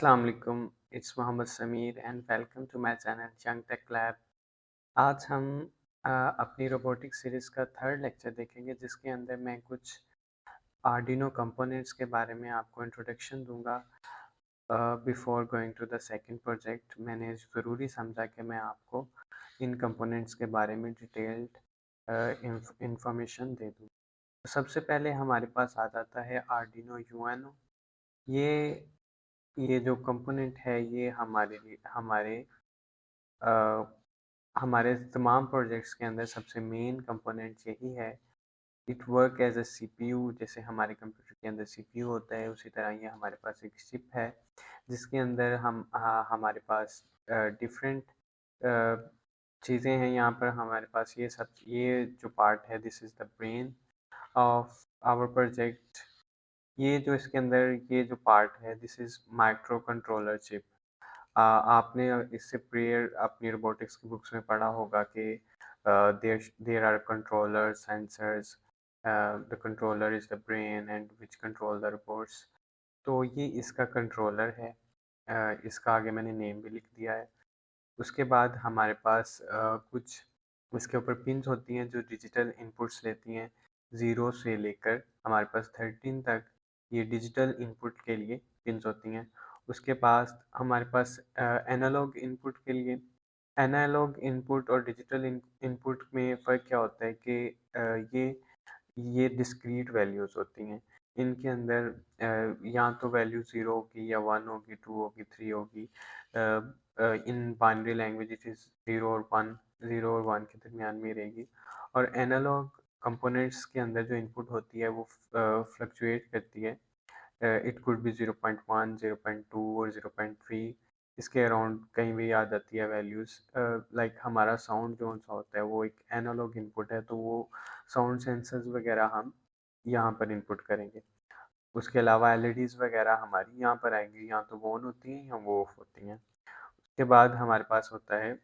अस्सलाम वालेकुम, it's Mohammad Sameer and welcome to my channel young tech lab. आज हम अपनी रोबोटिक सीरीज़ का थर्ड लेक्चर देखेंगे जिसके अंदर मैं कुछ आर्डिनो कंपोनेंट्स के बारे में आपको इंट्रोडक्शन दूंगा। Before going to the second project मैंने ज़रूरी समझा कि मैं आपको इन कंपोनेंट्स के बारे में डिटेल्ड इंफॉर्मेशन दे दूँ। तो सबसे पहले हमारे पास आ जाता है आर्डिनो यूएनओ। ये ये जो कंपोनेंट है ये अ, हमारे तमाम प्रोजेक्ट्स के अंदर सबसे मेन कंपोनेंट यही है। It work as a CPU, जैसे हमारे कंप्यूटर के अंदर सीपीयू होता है उसी तरह ये हमारे पास एक चिप है जिसके अंदर हमारे पास डिफरेंट चीज़ें हैं। यहाँ पर हमारे पास ये जो पार्ट है, this is the brain of our project. ये जो इसके अंदर ये जो पार्ट है, this is micro controller chip. आपने इससे प्रियर अपनी रोबोटिक्स की बुक्स में पढ़ा होगा कि there are controller sensors, the controller is the brain and which control the robots. तो ये इसका कंट्रोलर है। इसका आगे मैंने नेम भी लिख दिया है। उसके बाद हमारे पास कुछ इसके ऊपर पिन्स होती हैं जो डिजिटल इनपुट्स लेती हैं। ज़ीरो से लेकर हमारे पास 13 तक ये डिजिटल इनपुट के लिए पिन्स होती हैं। उसके पास हमारे पास एनालॉग इनपुट के लिए, एनालॉग इनपुट और डिजिटल इनपुट में फ़र्क क्या होता है कि ये डिस्क्रीट वैल्यूज़ होती हैं। इनके अंदर या तो वैल्यू 0 होगी या 1 होगी, 2 होगी, 3 होगी। In binary language it is 0 और 1, 0 और 1 के दरमियान में रहेगी। और एनालॉग कंपोनेंट्स के अंदर जो इनपुट होती है वो फ्लक्चुएट करती है। इट कुड बी 0.1, 0.2 और 0.3, इसके अराउंड कहीं भी आ जाती है वैल्यूज़। लाइक हमारा साउंड जो सा होता है वो एक एनालॉग इनपुट है, तो वो साउंड सेंसर्स वगैरह हम यहाँ पर इनपुट करेंगे। उसके अलावा एलईडीज़ वगैरह हमारी यहाँ पर आएंगी, या तो वो ऑन होती हैं या वो ऑफ होती हैं। उसके बाद हमारे पास होता है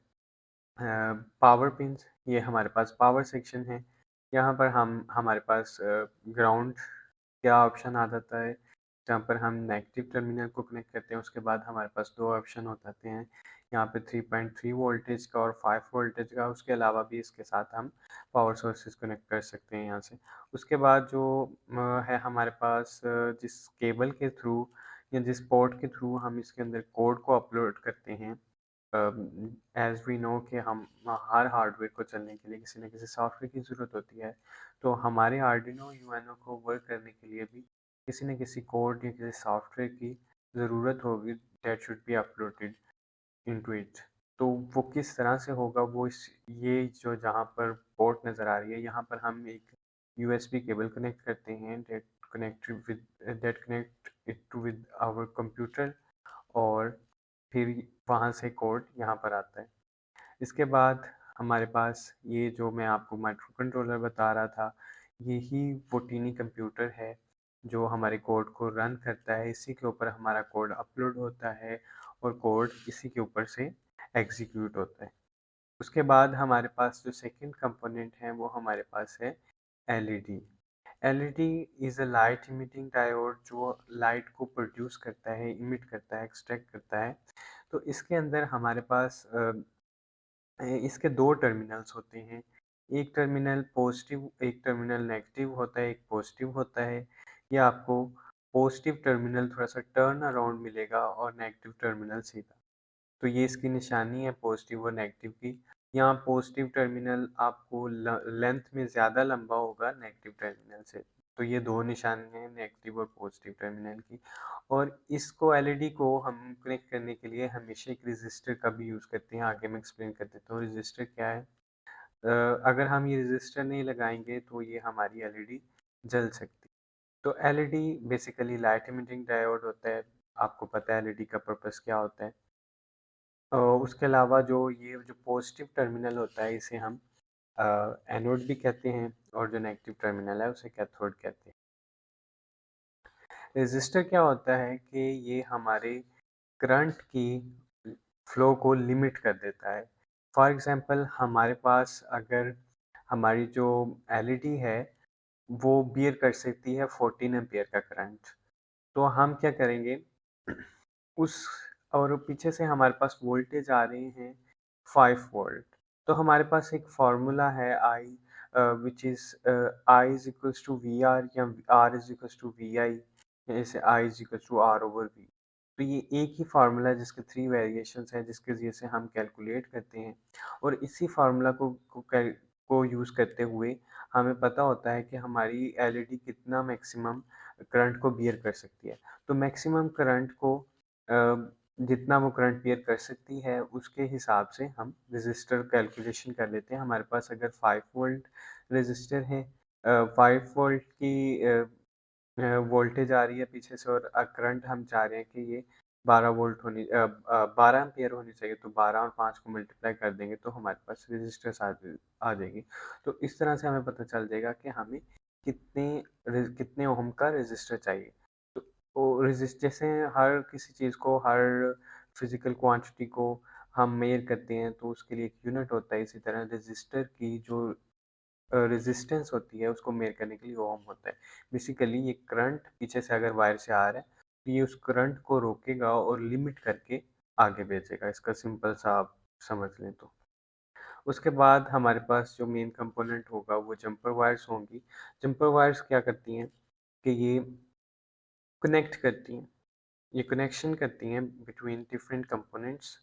पावर पिन्स। ये हमारे पास पावर सेक्शन है। यहाँ पर हमारे पास ग्राउंड क्या ऑप्शन आ जाता है, जहाँ पर हम नेगेटिव टर्मिनल को कनेक्ट करते हैं। उसके बाद हमारे पास दो ऑप्शन हो जाते हैं, यहाँ पे 3.3 वोल्टेज का और 5 वोल्टेज का। उसके अलावा भी इसके साथ हम पावर सोर्सेज कनेक्ट कर सकते हैं यहाँ से। उसके बाद जो है हमारे पास जिस केबल के थ्रू या जिस पोर्ट के थ्रू हम इसके अंदर कोड को अपलोड करते हैं। एज़ वी नो कि हम हर हार्डवेयर को चलने के लिए किसी न किसी सॉफ्टवेयर की ज़रूरत होती है। तो हमारे आर्डिनो यूएनओ को वर्क करने के लिए भी किसी न किसी कोड या किसी सॉफ्टवेयर की ज़रूरत होगी that should be uploaded into it. तो वो किस तरह से होगा, वो इस ये जो जहाँ पर पोर्ट नज़र आ रही है यहाँ पर हम एक यूएसबी केबल कनेक्ट करते हैं that connect it to with our computer, और फिर वहाँ से कोड यहाँ पर आता है। इसके बाद हमारे पास ये जो मैं आपको माइक्रो कंट्रोलर बता रहा था, यही वो टीनी कंप्यूटर है जो हमारे कोड को रन करता है। इसी के ऊपर हमारा कोड अपलोड होता है और कोड इसी के ऊपर से एग्जीक्यूट होता है। उसके बाद हमारे पास जो सेकंड कंपोनेंट है वो हमारे पास है LED. LED is a light emitting diode जो लाइट को प्रोड्यूस करता है, इमिट करता है, एक्सट्रैक्ट करता है। तो इसके अंदर हमारे पास इसके दो टर्मिनल्स होते हैं। एक टर्मिनल पॉजिटिव, एक टर्मिनल नेगेटिव होता है, एक पॉजिटिव होता है। ये आपको पॉजिटिव टर्मिनल थोड़ा सा टर्न अराउंड मिलेगा और नेगेटिव टर्मिनल सीधा। तो ये इसकी निशानी है पॉजिटिव और नेगेटिव की। यहाँ पॉजिटिव टर्मिनल आपको लेंथ में ज़्यादा लंबा होगा नेगेटिव टर्मिनल से। तो ये दो निशानी हैं नेगेटिव और पॉजिटिव टर्मिनल की। और इसको एलईडी को हम कनेक्ट करने के लिए हमेशा एक रजिस्टर का भी यूज़ करते हैं। आगे मैं एक्सप्लेन कर देता हूँ रजिस्टर क्या है। अगर हम ये रजिस्टर नहीं लगाएंगे तो ये हमारी एलईडी जल सकती। तो LED basically light emitting diode होता है। आपको पता है एलईडी का पर्पस क्या होता है। उसके अलावा जो ये जो पॉजिटिव टर्मिनल होता है इसे हम एनोड भी कहते हैं, और जो नेगेटिव टर्मिनल है उसे कैथोड कहते हैं। रेजिस्टर क्या होता है कि ये हमारे करंट की फ्लो को लिमिट कर देता है। फॉर एग्जांपल हमारे पास अगर हमारी जो एलईडी है वो बियर कर सकती है 14 एम्पियर का करंट, तो हम क्या करेंगे उस और पीछे से हमारे पास वोल्टेज आ रहे हैं 5 वोल्ट। तो हमारे पास एक फार्मूला है I which is I is equals to V R या R is equals to V I, जैसे I is equals to R over V. तो ये एक ही फार्मूला है जिसके 3 वेरिएशंस हैं जिसके ज़रिए से हम कैलकुलेट करते हैं, और इसी फार्मूला को यूज़ करते हुए हमें पता होता है कि हमारी एलईडी कितना मैक्सिमम करंट को बियर कर सकती है। तो मैक्सिमम करंट को जितना वो करंट बियर कर सकती है उसके हिसाब से हम रेजिस्टर कैलकुलेशन कर लेते हैं। हमारे पास अगर 5 वोल्ट रेजिस्टर है, 5 वोल्ट की वोल्टेज आ रही है पीछे से, और करंट हम चाह रहे हैं कि ये 12 वोल्ट 12 एम्पियर होनी चाहिए, तो 12 और 5 को मल्टीप्लाई कर देंगे तो हमारे पास रेजिस्टेंस आ जाएगी। तो इस तरह से हमें पता चल जाएगा कि हमें कितने ओम का रेजिस्टर चाहिए। तो रेजिस्ट जैसे हर किसी चीज़ को, हर फिजिकल क्वांटिटी को हम मेजर करते हैं तो उसके लिए एक यूनिट होता है, इसी तरह रेजिस्टर की जो रेजिस्टेंस होती है उसको मेजर करने के लिए ओम होता है। बेसिकली ये करंट पीछे से अगर वायर से आ रहा है तो ये उस करंट को रोकेगा और लिमिट करके आगे भेजेगा। इसका सिंपल सा आप समझ लें तो। उसके बाद हमारे पास जो मेन कंपोनेंट होगा वो जंपर वायर्स होंगी। जंपर वायर्स क्या करती हैं कि ये कनेक्ट करती हैं, ये कनेक्शन करती हैं बिटवीन डिफरेंट कंपोनेंट्स।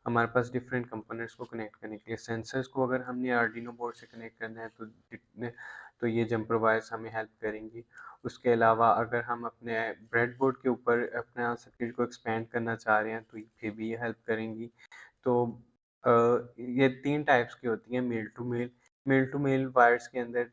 हमारे पास डिफरेंट कंपोनेंट्स को कनेक्ट करने के लिए सेंसर्स को अगर हमने आर्डिनो बोर्ड से कनेक्ट करना है तो ये जंपर वायर्स हमें हेल्प करेंगी। उसके अलावा अगर हम अपने ब्रेड बोर्ड के ऊपर अपना सर्किट को एक्सपेंड करना चाह रहे हैं तो फिर भी ये हेल्प करेंगी। तो ये 3 टाइप्स की होती हैं, मेल टू मेल वायर्स के अंदर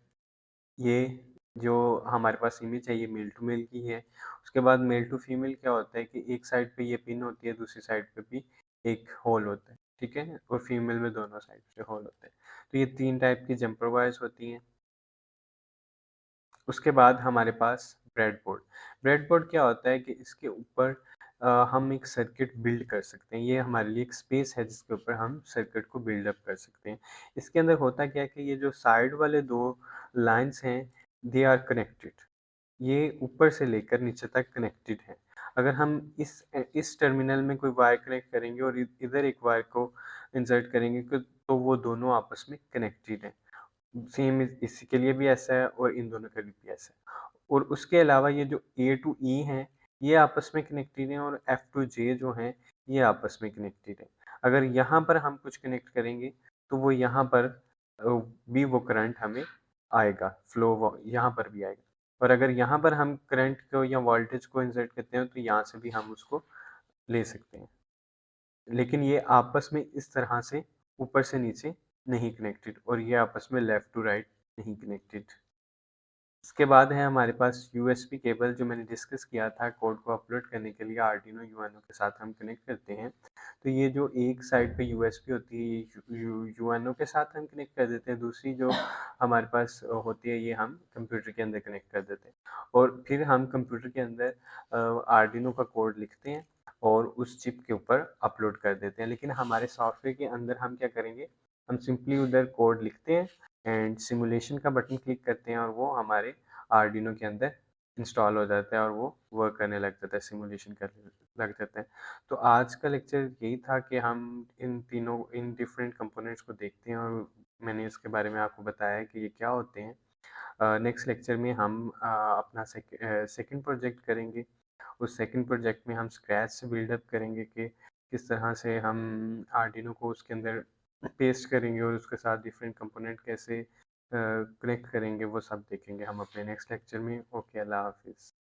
ये जो हमारे पास इमेज है ये मेल टू मेल की है। उसके बाद मेल टू फीमेल क्या होता है कि एक साइड पे ये पिन होती है, दूसरी साइड पे भी एक होल होता है, ठीक है? और फीमेल में दोनों साइड से होल होते हैं। तो ये 3 टाइप की जंपर वायर्स होती हैं। उसके बाद हमारे पास ब्रेडबोर्ड। ब्रेडबोर्ड क्या होता है कि इसके ऊपर हम एक सर्किट बिल्ड कर सकते हैं। ये हमारे लिए एक स्पेस है जिसके ऊपर हम सर्किट को बिल्ड अप कर सकते हैं। इसके अंदर होता क्या है कि ये जो साइड वाले 2 लाइन्स हैं, दे आर कनेक्टेड। ये ऊपर से लेकर नीचे तक कनेक्टेड है। अगर हम इस टर्मिनल में कोई वायर कनेक्ट करेंगे और इधर एक वायर को इंसर्ट करेंगे तो वो दोनों आपस में कनेक्टेड हैं। सेम इसी के लिए भी ऐसा है और इन दोनों के लिए भी ऐसा है। और उसके अलावा ये जो ए टू ई हैं ये आपस में कनेक्टेड हैं, और एफ टू जे जो हैं ये आपस में कनेक्टेड हैं। अगर यहाँ पर हम कुछ कनेक्ट करेंगे तो वो यहाँ पर भी वो करंट हमें आएगा, फ्लो यहाँ पर भी आएगा। और अगर यहाँ पर हम करंट को या वोल्टेज को इंसर्ट करते हैं तो यहाँ से भी हम उसको ले सकते हैं। लेकिन ये आपस में इस तरह से ऊपर से नीचे नहीं कनेक्टेड, और ये आपस में लेफ्ट टू राइट नहीं कनेक्टेड। इसके बाद है हमारे पास यूएसबी केबल, जो मैंने डिस्कस किया था कोड को अपलोड करने के लिए आर्डिनो यूएनओ के साथ हम कनेक्ट करते हैं। तो ये जो एक साइड पे यूएसबी होती है ये यूएनओ के साथ हम कनेक्ट कर देते हैं, दूसरी जो हमारे पास होती है ये हम कंप्यूटर के अंदर कनेक्ट कर देते हैं, और फिर हम कंप्यूटर के अंदर आर्डिनो का कोड लिखते हैं और उस चिप के ऊपर अपलोड कर देते हैं। लेकिन हमारे सॉफ्टवेयर के अंदर हम क्या करेंगे, हम सिंपली उधर कोड लिखते हैं एंड सिमुलेशन का बटन क्लिक करते हैं और वो हमारे आर्डिनो के अंदर इंस्टॉल हो जाता है और वो वर्क करने लग जाता है, सिमुलेशन करने लग जाता है। तो आज का लेक्चर यही था कि हम इन डिफरेंट कंपोनेंट्स को देखते हैं और मैंने इसके बारे में आपको बताया कि ये क्या होते हैं। नेक्स्ट लेक्चर में हम अपना सेकंड प्रोजेक्ट करेंगे। उस सेकंड प्रोजेक्ट में हम स्क्रैच से बिल्डअप करेंगे कि किस तरह से हम आर्डिनो को उसके अंदर पेस्ट करेंगे और उसके साथ डिफरेंट कंपोनेंट कैसे कनेक्ट करेंगे, वो सब देखेंगे हम अपने नेक्स्ट लेक्चर में। ओके, अल्लाह हाफिज़।